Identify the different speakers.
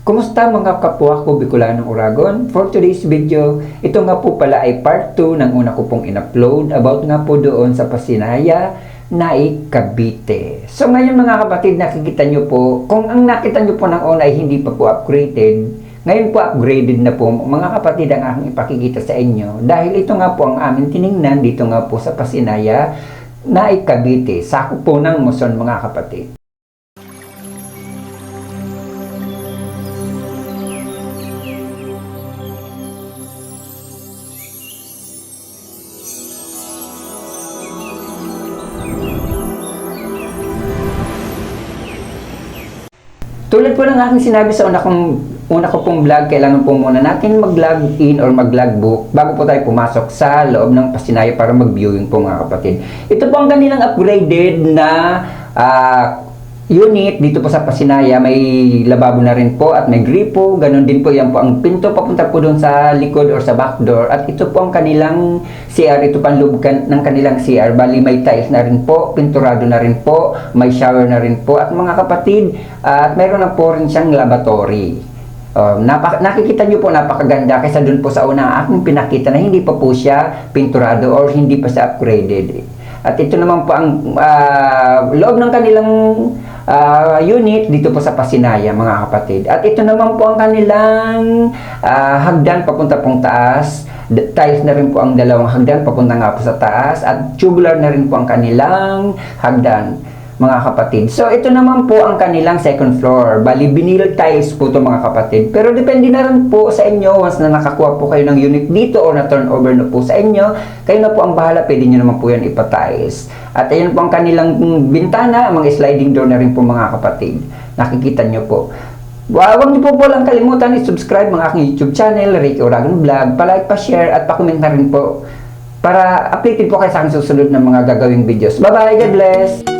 Speaker 1: Kumusta mga kapwa ko Bicolanong Uragon? For today's video, ito nga po pala ay part 2 ng una ko pong in-upload about nga po doon sa Pasinaya, Naik, Cavite. So ngayon mga kapatid, nakikita nyo po, kung ang nakita nyo po ng una ay hindi pa po upgraded, ngayon po upgraded na po mga kapatid ang aking ipakikita sa inyo. Dahil ito nga po ang aming tiningnan dito nga po sa Pasinaya, Naik, Cavite. Sakop po ng Muson mga kapatid. Tulad po ng aking sinabi sa una ko pong vlog, kailangan po muna natin mag-log in or mag-logbook bago po tayo pumasok sa loob ng Pasinaya para mag-viewing po mga kapatid. Ito po ang kanilang upgraded na unit dito po sa Pasinaya. May lababo na rin po at may gripo. Ganon din po yan po ang pinto papunta po doon sa likod or sa back door. At ito po ang kanilang CR. Ito pang loob ng kanilang CR. Bali may tiles na rin po, pinturado na rin po, may shower na rin po. At mga kapatid, at mayroon na po rin siyang lavatory. Nakikita nyo po napakaganda kaysa dun po sa unang aking pinakita na hindi pa po siya pinturado or hindi pa siya upgraded. At ito naman po ang loob ng kanilang unit dito po sa Pasinaya mga kapatid. At ito naman po ang kanilang hagdan papunta pong taas. Tiles na rin po ang dalawang hagdan papunta nga po sa taas. At tubular na rin po ang kanilang hagdan mga kapatid. So, ito naman po ang kanilang second floor. Bali, vinyl tiles po ito mga kapatid. Pero depende na rin po sa inyo once na nakakuha po kayo ng unit dito o na-turnover na po sa inyo. Kayo na po ang bahala. Pwede nyo naman po yan ipa-tiles. At ayan po ang kanilang bintana. Mga sliding door na rin po mga kapatid. Nakikita nyo po. Huwag niyo po lang kalimutan i-subscribe mga aking YouTube channel, Ricky Uragon Vlog. Pa-like, pa-share at pa-comment na rin po para updated po kayo sa aking susunod ng mga gagawing videos. Bye-bye! God bless!